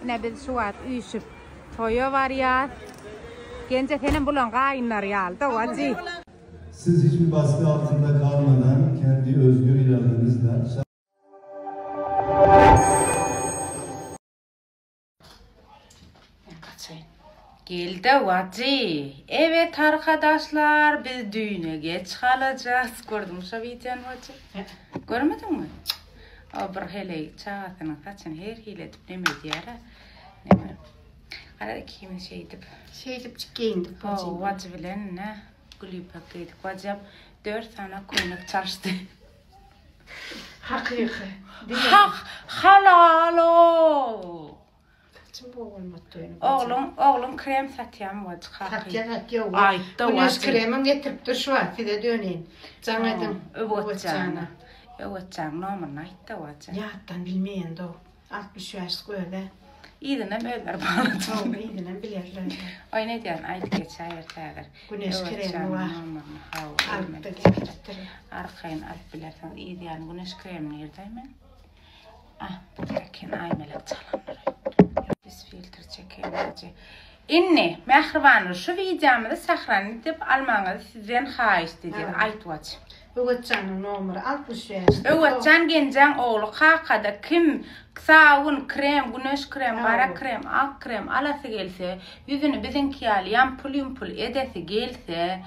Ne biz şu at üyüşüp toyu var ya. Gence senin bulan kayınlar ya. Da vacı. Siz hiçbir baskı altında kalmadan kendi özgür iradenizle Geldi vacı. Evet arkadaşlar biz düğüne geç kalacağız. Gördün mü şu videonu vacı? Görmedin mi? O bir hele çağatının kaçın her hile demedi yara. Ne mi? Arada kimin şey edip giyindik vacı. O vacı bilen ne? Gülüp hakkıydık vacım. 4 tane koynak çalıştı. Hakiki. Halalo. Oğlum Oğlum krem satıyan vacı. Satıyor. Ay da Güneş vacı. kremim getirip dur şu an fide döneyim. Canaydım. Evet canım. Evet canım normal ayt da vacı. Yattan bilmeyen de o. 60 yaş öyle. İyiden öller bağladım. Tamam iyiden bilirler. Ay ne diyorsun? Ayt geç ayır tağır. Güneş kremi var. Altta Altta getirttir. Arkayın alt bilersen iyi diyen güneş kremi neredeyim? Buradaki aymelek çalanlar. Biz filtre çekelim. İnne, mehribanı şu videomda sakran edip almanızı sizden xahiş dedim. Ayt vacı. Evet canım numara 60 yaş. Evet can gencen oğlu kakada kim sağın krem, güneş krem, bara krem, ak krem alası gelse yüzünü bizimki al yampul edesi gelse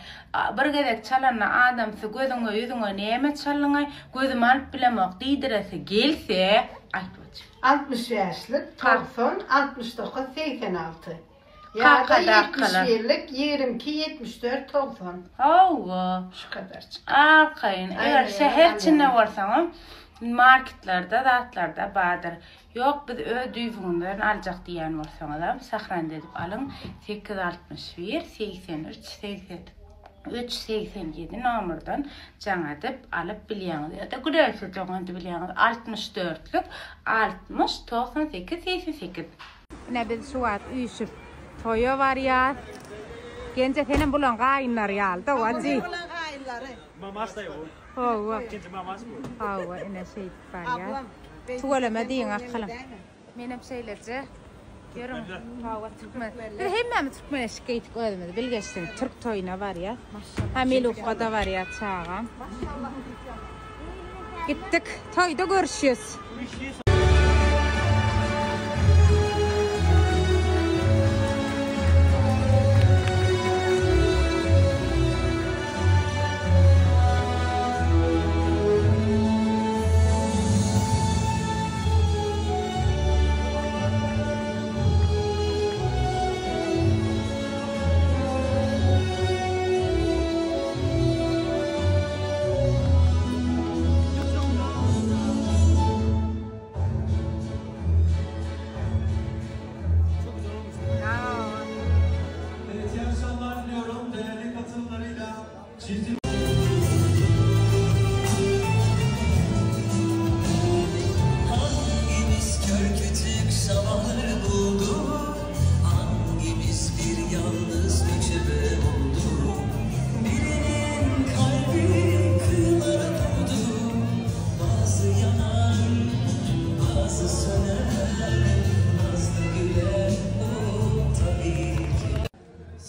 bir gedek çalanla adamsı gözüne yüzüne neme çalınay gözüm alıp bilemek didiresi gelse ayt vacı. 60 yaşlık, 90, 69, 86. Ya da 71'lik, 22, 74, 90. Hava. Şu kadar çık. Arkayın. Eğer şehir içinde varsanız marketlerde, dağıtlarda bağdır. Yok biz düğünlerden alacak diyen varsanız sakran edip alın. 861, 83, 83, 87 numaradan can edip alıp biliyorsunuz. Ya da gülerse can edip biliyorsunuz. 64'lük, 60, 98, 88. Ne biz şu at üyüşüp toyu var ya. Gence senin bulan kayınlar ya. Da vacı. Mamas da yok. Hava. Gence mamas bu. Hava ene şey var ya. Tuvalama deyin akılım. Benim şeylerce. Görün hava Türkmen. Bir hemen Türkmen şikayet koymadı. Bilgeçtin Türk toyuna var ya. Hamiluk'a da var ya çağam. Gittik. Toyda görüşürüz.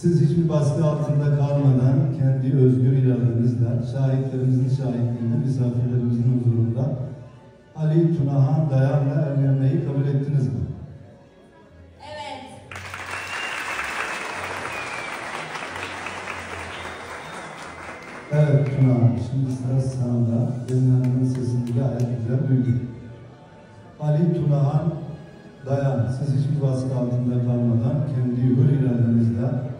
siz hiçbir baskı altında kalmadan kendi özgür iradenizle şahitlerimizin şahitliğinde misafirlerimizin huzurunda Ali Tunahan Dayan'la evlenmeyi kabul ettiniz mi? Evet. Evet Tunahan, şimdi sıra sağında. Gelin Hanım'ın sesini gayet güzel duyduk. Ali Tunahan Dayan, siz hiçbir baskı altında kalmadan kendi hür iradenizle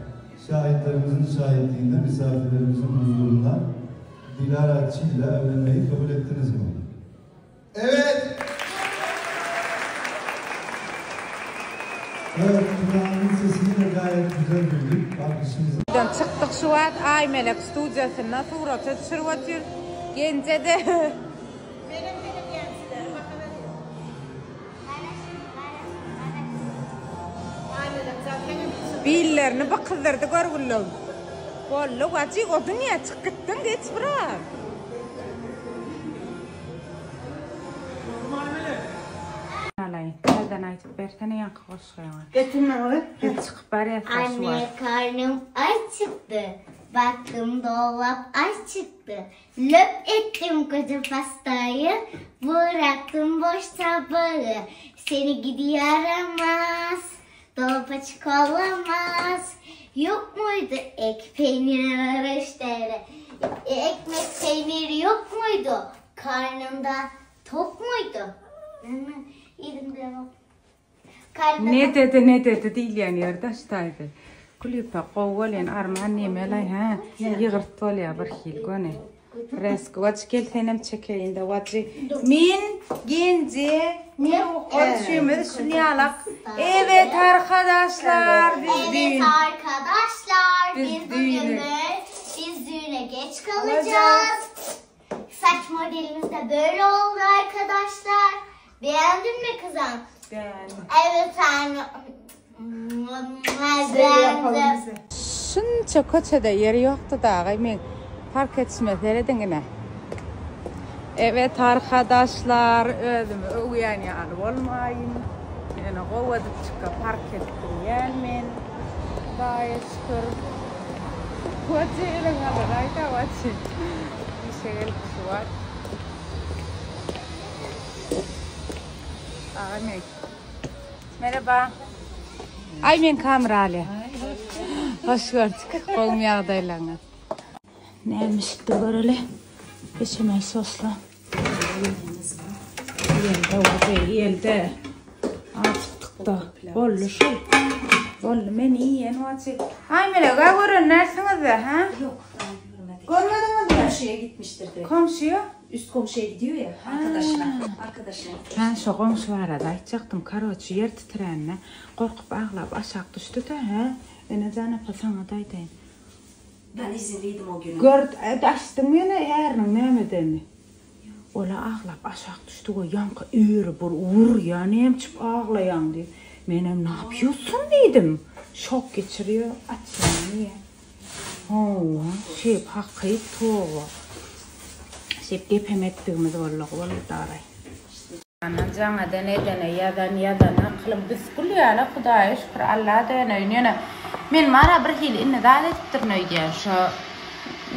şahitlerimizin şahitliğinde misafirlerimizin huzurunda Dilara Çil ile evlenmeyi kabul ettiniz mi? Evet. Evet, Tunahan'ın sesini de gayet güzel duyduk. Bakışımızı... Çıktık şu an Aymelek stüdyosuna suratı düşürüyor. Gence de... Billerini bak kızdırdı görgülüm. Vallahi vacı o dünya çıkıttın geç bırak. Alayım. Nereden Sen aytıp bertene yankı koşuyorlar. Getirme oy. Çıkıp bari Anne karnım aç çıktı. Baktım dolap aç çıktı. Löp ettim koca pastayı. Bıraktım boş tabağı. Seni gidi yaramaz. Dolap açık olamaz. Yok muydu ek peynir araçları? Ekmek peynir yok muydu? Karnımda tok muydu? Yedim devam. Ne dedi değil yani yardaştaydı. Kulüpe qovvalin arman nemelay ha yığırttol ya bir hil gone. Resk watch gel tenem çekeyinde watch min genci Ne? ölçümüz şunyalak. Evet arkadaşlar biz düğün. Evet arkadaşlar Biz biz düğüne geç kalacağız. Saç modelimiz de böyle oldu arkadaşlar. Beğendin mi kızım? Beğendim. Evet anne. Beğendim. Şunca koçada yeri yoktu da men fark etmezler dengine. Evet arkadaşlar özüm uyan yani olmayın. Yani qovadıp çıkıp park ettim yani bayışkır. Koçı ile galayda vaçı. Bir şey var. Ahmet. Merhaba. Ay men kameralı. Hoş gördük. Kolum yağdaylanır. Neymişti böyle? Beşamel sosla. Yelde. Artık da. Bollu şey. Bollu men iyi yani vaçı. Ay mele gavurun nersiniz ha? Yok. Görmedin mi? Komşuya gitmiştir de. Komşuya? Üst komşuya gidiyor ya. Arkadaşına. Ben şu komşu arada aytacaktım. Karoçu yer titrenle. Korkup ağlayıp aşağı düştü de ha. Ene zana pasana daydayım. Ben izinliydim o gün. Açtım yine yarın nemedeni. Ola ağlayıp aşağı düştü o yankı üürü vur ya neyim çıp ağlayan diye. Menem ne yapıyorsun dedim. Şok geçiriyor. Açın niye? Oo, şey hakkıyı tuğu. Şey gepem ettiğimiz vallahi daray. Anacağına dene yadan aklım biz kulyala Xudoya şükür Allah dene. Men mara bir hil inni daletipdir nöydiyen şu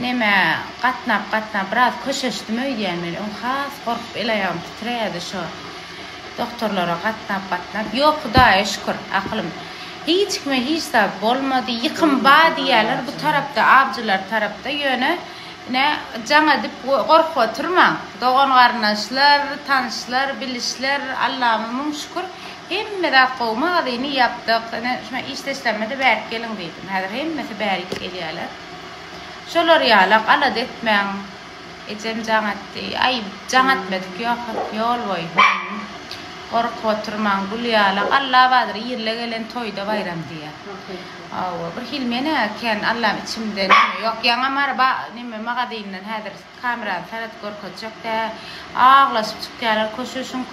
neme qatnap biraz köşeşdim öydiyen men on xas qorqup elayam titreydi şu doktorlara qatnap yok Xudoya şükür aklım hiç sabab bolmadı yıkım ba diyeler bu tarafta avcılar tarafta yöne ne cana dip qorqup oturma doğan qarnaşlar tanışlar bilişler Allah'ıma şükür hemme de qowma adını yaptık ne şuna işlemede berk gelin dedim hazır hemmesi berk geliyorlar şolar yalaq ala detmen ecem canatdi ay canatmedik yok yol boy qorqup oturman bulyalaq Allah badır yerle gelen toyda bayram diye awa bir hilmene ken Allah'ım içimde yok yana marba nime magadinden hazır kamera sarat korkacak da ağlaşıp çıkıyorlar koşuşun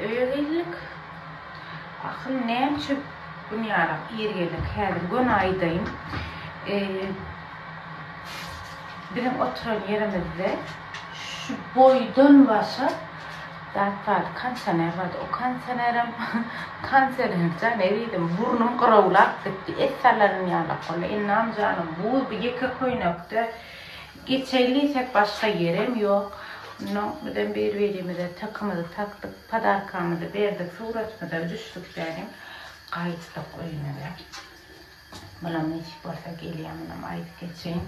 öyle akıl ne çöp dünyada yergelik hazır gün aydayım benim oturan yerimizde şu boydan başa Dağıtlar kanser vardı. O kanserden eriydim. Burnum kıravlak gitti. Etlerlerin yalak oldu. İnanam canım. Bu bir yıka koynaktı. Geçeyliysek başka yerim yok. Noktadan bir verimize takımızı taktık. Padarkamızı verdik. Suratımıza düştük yani. Kayıttık oynadı. Bana hiç varsa geliyemem. Ayıp geçeyim.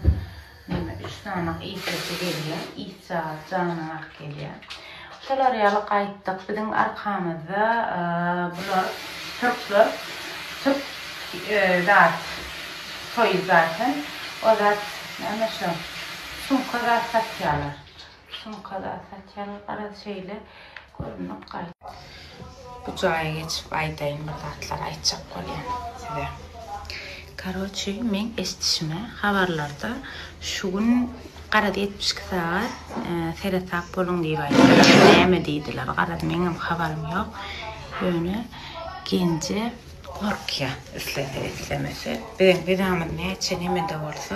Neyme 3 tane İsa'sı geliyor. İsa canına geliyor. Şolar yalı qaytdık. Bizim arkamızda bular Türk zat toy zaten. O zat neme şu sumkada satıyorlar. Arada şeyle görünüp qayt. Bu joya geçip aydayın bir tatlar aytacak qo'ygan size. Karochi men eshitishime xabarlarda shu gün qarada 72 saat seretap bolun deyip aytdilar. Neme deydiler. Qarada mening xabarim yo'q. Yöne genci korkuyor islemesi. Bir zaman neçe neme de olsa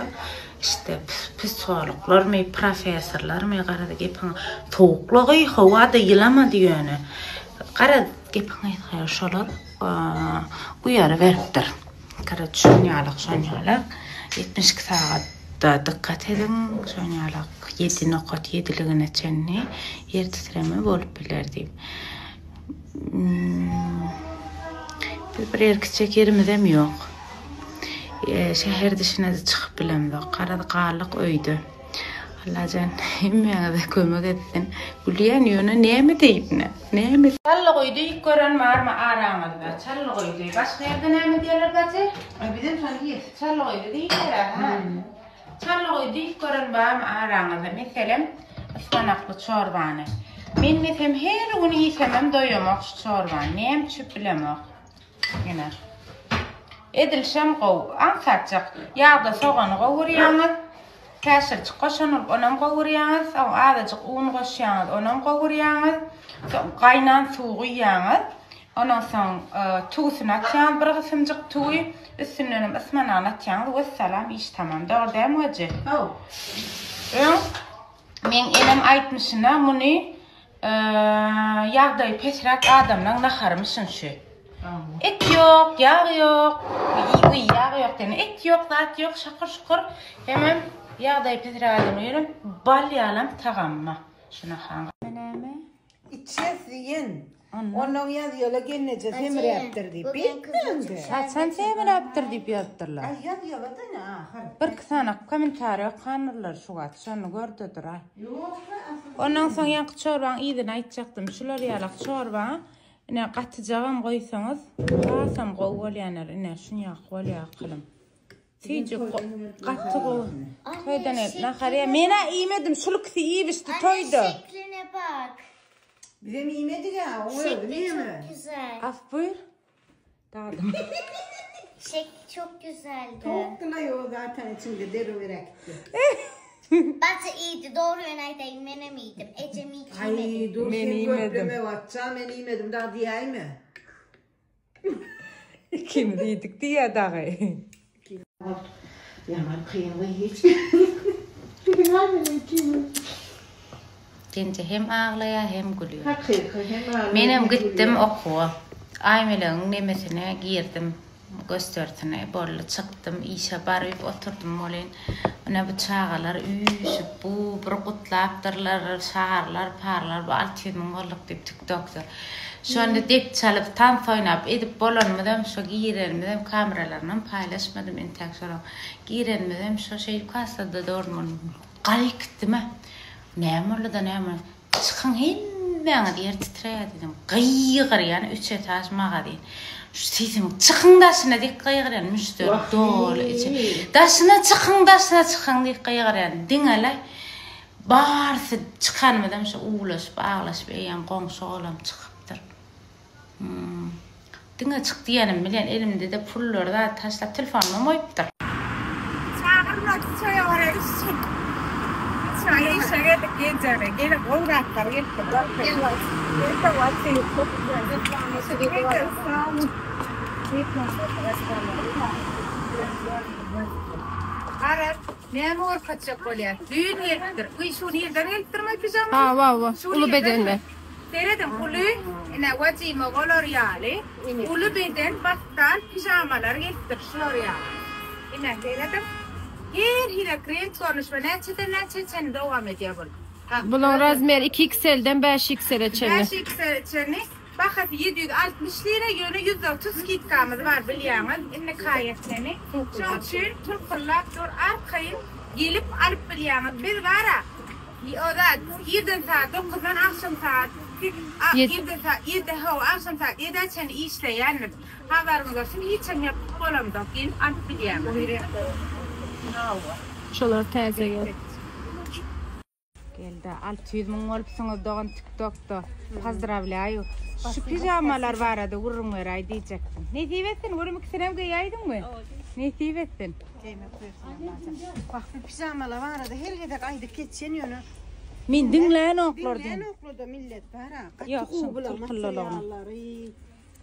işte psikologlar mı, professorlar mı qarada gepin soğukluğu havada yılamadı yöne. Qarada gepin aytgar şolar uyarı beripdir. Kara düşünýärlik şonýarlar 72 saatda dikkat edin. Şonýarlyk 7 nokat 7ligine çenni yer titreme bolup biler diýip. Bir erkek yerimizem yok. Şehir dışına da çıkıp bilemdik. Qaralıq öydü. Allahcan emmeye de kömek etsin. Gülüyen yönü ne mi deyip ne? Ne mi? Çallık öydü ilk gören var mı aranızda? Çallık öydü. Başka yerde ne mi diyorlar bacı? Bizim sanki yes. Çallık öydü değil mi? Çallık öydü ilk gören var mı aranızda? Mesela ıspanaklı çorbanı. Men mesem her gün yiyemem doyamak şu çorbanı. Neyem çöp bilemek. Yine. Edilşem qow, ansatjak. Yağda soğanı qowurýaňyz. Käşirçi qoşanyp onam qowurýaňyz, soň azajyk un qoşýaňyz, onam qowurýaňyz. Soň qaynan suw guýýaňyz. Ondan soň tuğsyny atýaňyz, bir gysymjyk tuğy, üstünden ısmanagyny atýaňyz. Vesselam, iş tamam. Dogdym hoje. Men enem aýtmyşyna muny ýagdaý pesrak adamlaň naharmyşyn şu. Et yok, yağ yok, yağ yok dene. Et yok, zat yok, şakır şukur. Hemen yağdayı pizradım yerim, bal yalam tagamma. Şuna hangi? Meneme? İçes yiyin. Onun yazıyorlar gennece temir yaptır deyip. Bitmedi. Sen temir yaptır deyip yaptırlar. Ay yazıyorlar da ne ahır. Bir kısanak komentarı kanırlar şu gat. Şunu gördüdür ay. Ondan sonra yankı çorban iyiden aytacaktım. Şular yalak çorban. Ine qatıcağım qoysanız, qasam qowolyanar, ine şunu yak qolya qılım. Sizce qatı qow. Toydan el, naxariya mena iýmedim, şulukty iýibişdi toyda. Şekline bak. Bizim iğmedik ya, o öldü değil mi? Çok güzel. Af buyur. Dağdım. Şekli çok güzeldi. Tavukla yok zaten içinde deri Bence iyiydi. Doğru yöneydeyim. Menem iyiydim. Ecem iyi ki yemedim. Ay dur sen köprüme vatacağım. Ben yemedim daha diyeyim mi? Kim dedik diye dağı. Yaman kıyımı hiç. Gence hem ağlaya hem gülüyor. Hem ağlaya. Menem gittim okuwa. Aymeleň nemesine girdim. Göstertine bolla çıktım, işe barıp oturdum molen. Ona bu çağalar üyüşüp bu bir kutlaptırlar, şaharlar, parlar, bu altıyımın olduk deyip TikTok'ta. Şu anda deyip çalıp tam oynap edip bolanmadım, şu girenmedim, kameralarla paylaşmadım intak sonra. Girenmedim, şu şey kasada doğrumun. Qalıktı mı? Neyem oldu da neyem oldu? Çıkın hemen diyer titreye dedim. Qıyıqır yani 3 etaj mağa deyin. Sizim çıkın daşına dik qayğıran müşteri dolu içi. Daşına çıkın dik qayğıran dingelay. Barsı çıkanmadan şu uğulaşıp ağlaşıp eýen qoňşy olam çıkıpdyr. Dinge çıktı ýanym bilen elimde de pullar da taşlap telefonumy oýupdyr. Çağırmak çöýere işin. Çöýe işe gecere gelip oğraklar gelip Arar, ne mor kaçak oluyor? Düğün yerdir. Uy şu yerden eltirme pijama. Va. Ulu bedenle. Seyredin ulu, ine vacima goloryali. Ulu beden battal pijamalar eltir şloryali. İne seyredin. Her krem konuşma. Neçeden devam ediyor bunu. Bunun razmer 2XL'den 5XL'e çeni. 5XL çeni. Bakın 760 lira yönü 130 kitkamız var biliyorsunuz. İnne kayetlerini. Şu için Türkler dur arkayın gelip alıp biliyorsunuz. Bir var ha. O da 7 saat 9'dan akşam saat 7 akşam saat 7'den çeni işleyenler. Haberimiz olsun hiç çeni yapıp olamda. Gelip alıp biliyorsunuz. Şolar täze gel. Geldi 600 ming olupsyňyz dogan TikTok'ta. Pozdravляю. Şu pijamalar var ada urun ay diyecektim. Ne diýetsin? Urumyk senem giýýärdiňmi? Ne diýetsin? Bak bu pijamalar var da her gede aydık geçen yönü. Men dinläň oklardy. Dinleyen okulda millet var ha. Yok, şu tulkullalığım.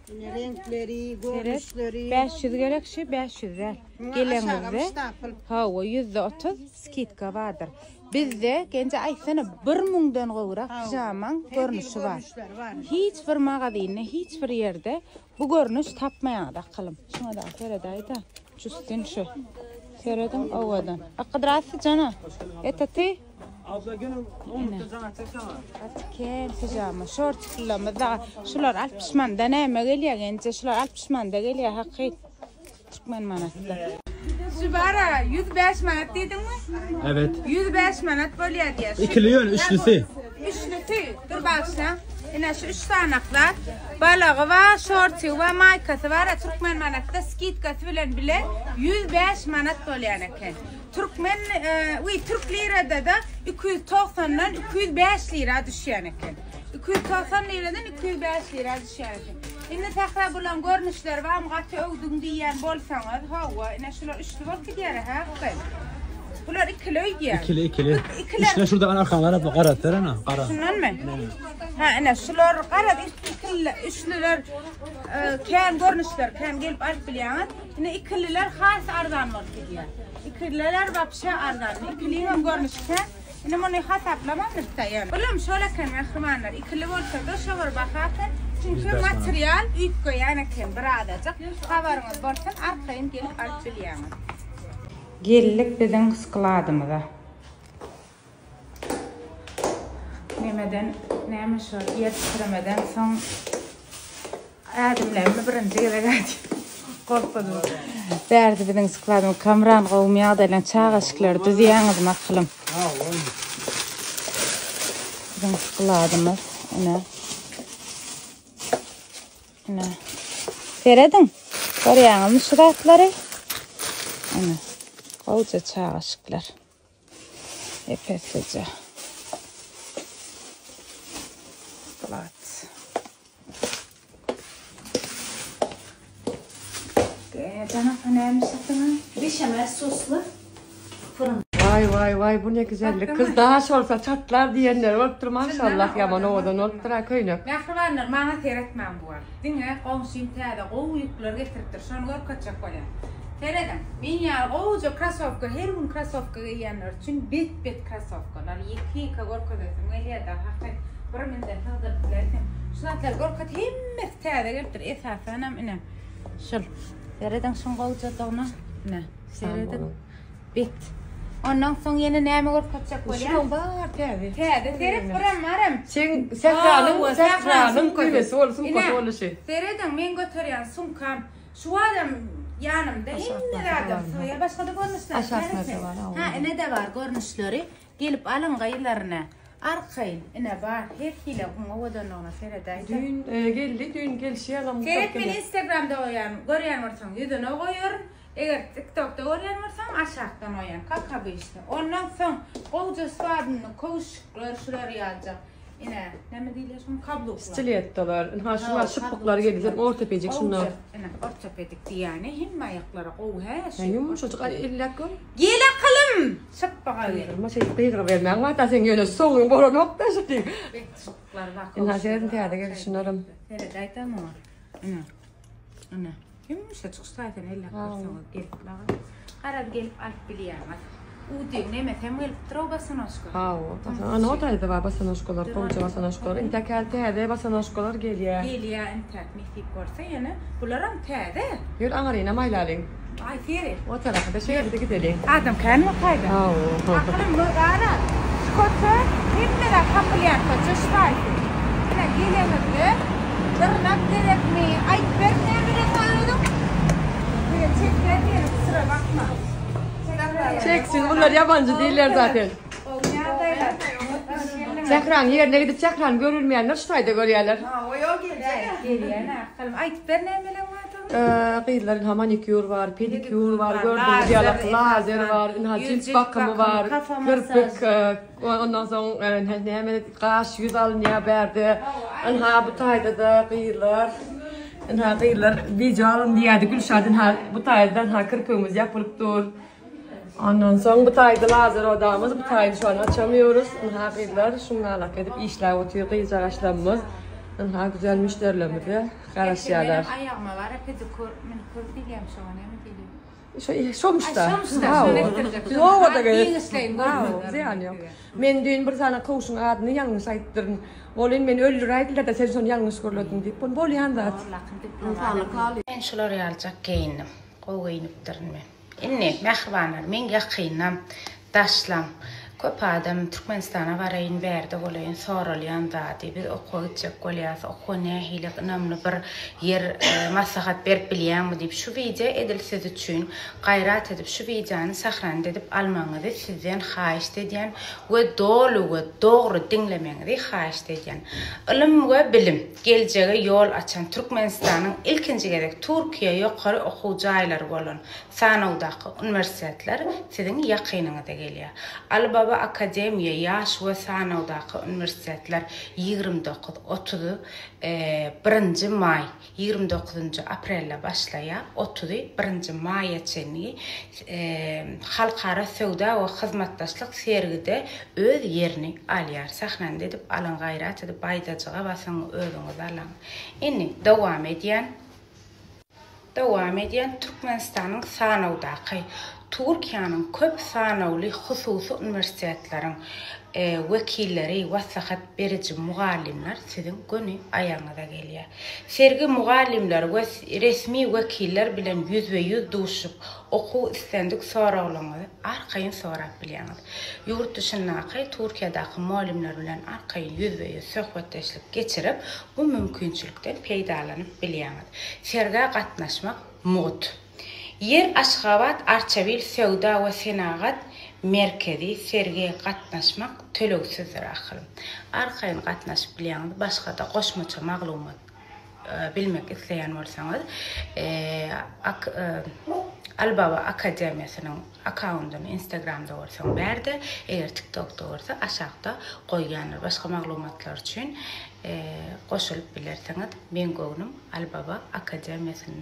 Renkleri, görünüşleri. 500 gerek şey 500 der. Gelenizde hava %30 skitka vardır. Bizde gence aysana 1000'den gowrak pijaman görünüşü var. Hiç bir magazinde, hiç bir yerde bu görünüş tapmayan da kılım. Şuna da Feridayda. Justin şu. Feridun ovadan. Aqdrası cana. Etati. Abla günüm 10 zaman çeksana. Atken pijama, short kullanmadı. Şular 60 manda näme gelýär gence şular 60 manda gelýär hakyky. Türkmen manatda. Şu bara 105 manat dedinmi? Evet. 105 manat bolýar diýär. İkili yön, üçlüsü. Üçlüsü. Dur başla. Ina şu 3 tanaklar. Balağı var, shorty var, maykası var. Türkmen manatda skitkası bilen bile 105 manat bolýar eken. Türkmen, Türk lirada da 290'dan 205 lira düşýän eken. 290 liradan 205 lira düşýän eken. Indi tähra bolan görnüşler var, gaty öwdüň diýen bolsaňyz, hawa, ina şular üçlü bolup gidýär ha. Bular ikili öýdýär. İkili. Üçlü şurada arkalara bak, qaratlar ana, qara. Şundanmy? Ha, ina şular qarat ikili, üçlüler kän görnüşler, kän gelip alyp bilýär. Ina ikililer has arzan bolup gidýär. İkililer vapşa arzan. İkiliğin görnüşte ina monu hasaplamamızda yani. Oğlum şöyle kan mehrimanlar. İkili bolsa da şovar bakakın. Çünkü materyal üytgö yani ken bir adacak. Habarыңız bolsan arkayın gelip alıp bilýäňiz. Gellik bizden skladymyza. Nemeden, näme şu ýetiştirmeden soň adamlarmy birinji gelýär. Korkmadım. Berdi bizden skladym kamran gowmýa da bilen çağaşyklar düzýäňiz maklym. Bizden skladymyz ina. Seredin. Görýäňizmi şu ratlary? Ana. Gowja çağaşyklar. Epesece. Sklad. Canım önemli satın. Beşamel soslu fırın. Vay bu ne güzellik. Kız daha sorsa çatlar diyenler olup dur maşallah yaman oğudan olup dur köynük. Mehribanlar bana seyretmem bu var. Dinle komşum täze goýuplar getiripdir. Şonu görkatjak bolýar. Seyredin. Men ýa goýja krasovka, her gün krasovka giýenler üçin bet krasovkalar. Ýeki gorkadasyň gelýär hakykat bir menden hagdyr bilerdim. Şulatlar gorkat hemme täze gelipdir. Esasanam ina. Şol. Seyredin şoň goýja dogna. Ina. Seyredin. Bet. Ondan soň ýene näme gorkatjak bolýar? Şoň bar täze. Täze seyret biram. Sen sekranın kübesi olsun koşuluşu. Seyredin men götürýän sumkam. Şu adam yanımda hemme adam. Ya başga da görnüşler. Aşağısında var. Ha, ine de var görnüşleri. Gelip alın gaýlaryna. Arkayın ine var. Her hile owadan ona seyredaydı. Dün gelişi adam. Seyret beni Instagram'da görýän bolsaň ýüzüne goýar. Eger TikTok'da görýän bolsaň aşağıdan oýan. Kaka bu işte. Ondan soň goýja swadyny koşuklar şular ýaljak. Ine näme diýler şoň kablo. Stilettolar. Ha şular şıpıklar gelýär. Ortopedik şunlar. Ine ortopedik diýäni hemme aýaklary gowy ha. Yumuşacık illa kol. Gele kılım. Şıppaga ver. Ma şey beýger bermäň wa ta sen ýöne soňuň bolan noktasy diýip. Bekçikler bak. Ina şeýden täze gelişnärem. Seyret aýtamy. Ina. Yumuşacık saýdan illa kılsaň gelip laga. Garap gelip alyp bilýärmi? Udyň näme hem gelip trobasanoşka. Ha, ana otayda var basanoşkalar, poğaça basanoşkalar. İntekal täze basanoşkalar gelýär. Gelýär intek mehip bolsa ýene bularam täze. Ýol aňaryna maýlalyň. Ay seyret. O tarafda şeýerde gidelim. Adam kanmy gaýda? Ha. Aklym bu gara. Skota hemmede kapılýar koçuş var. Ina gelýärdi. Dırnak gerekmi? Ay berne bile koýdum. Bir çekler sıra bakma. Çeksin, bunlar yabancı değiller zaten. Çakran yerine gidip çakran görülmeyenler şutayda görüyorlar. Ha, o yok gelýär. Ay berne bile koýdum. Kıyıların manikür var, pedikür var, gördüğünüz yalık lazer var, cilt bakımı var, kırpık, ondan sonra hemen kaş, yüz alınıya berdi. Bu tayda da kıyılar, kıyılar video alın diyeydi Gülşah'dan bu taydan kırpığımız yapılıp dur. Ondan sonra bu tayda lazer odamız, bu tayda şu an açamıyoruz. Kıyılar şunlarla gidip işler oturuyor, kıyıcı ağaçlarımız. Ha güzel müşterilerimiz ya. Karışıyorlar. Ayağıma var, pedikur, minikür diyeyim şu an, emin değilim. Şomuşta. Biz o da geliyor. Yani yok. Men dün bir tane koşun adını yanlış ayttırın. Bolin men öldür ayttılar da sen son yanlış görüldün deyip. Bunu bol yandat. Men şular alacak geyindim. O geyiniptirin men. Inni mehribanlar, men yakinam, daşlam. Köp adam Türkmenistan'a varayın berdi olayın sorulayan dadi biz oku gidecek olayası oku nehilik önemli bir yer maslahat berip bilýän mi deyip şu video edil siz üçün gayrat edip şu videonu sahran edip almaňyzy sizden haýyş edýän we dolu we dogry dinlemeňizi haýyş edýän. Ilim we bilim geljege yol açan Türkmenistanyň ilkinji gerek Türkiýe ýokary okuw jaýlary bolan sanawdaky universitetler sizin ýakynyňyza gelýär. Albaba Akademiya yaş ve sanawdaky universitetler 29-30 1 may 29 aprelde başlaya 31 mayya çenli halkara sowda we hyzmatdaşlyk sergide öz yerini alýar. Sahnan edip alan gayrat edip baýdajaga basyň özüňiz alan. Inni dowam edýän Türkmenistanyň sanawdaky Türkiýanyň köp sanawly hususy universitetlerin wekilleri wasahat berici mugallimler sizin göni aýaňyza gelýär. Sergi mugallimler we resmi wekiller bilen yüz duşup okuw istendik soraglaryňyzy arkaýyn sorap bilýäňiz. Ýurt dışyndaky Türkiýadaky mugallimler bilen arkaýyn yüz söhbetdeşlik geçirip bu mümkinçilikden peýdalanyp bilýäňiz. Serge gatnaşmak mut. Yer Aşgabat Arçavil Sowda we Senagat merkezi sergiye gatnaşmak tölegsizdir ahyrym. Arkaýyn gatnaşyp bilýäňiz, başga da goşmaça maglumat bilmek isleýän bolsaňyz, Albaba Akademiýasynyň akkauntyny Instagramda bolsaň berdi, eger TikTokda bolsa aşagda goýýanlar. Başga maglumatlar üçin goşulyp bilerseňiz, men göwnüm Albaba Akademiýasynyň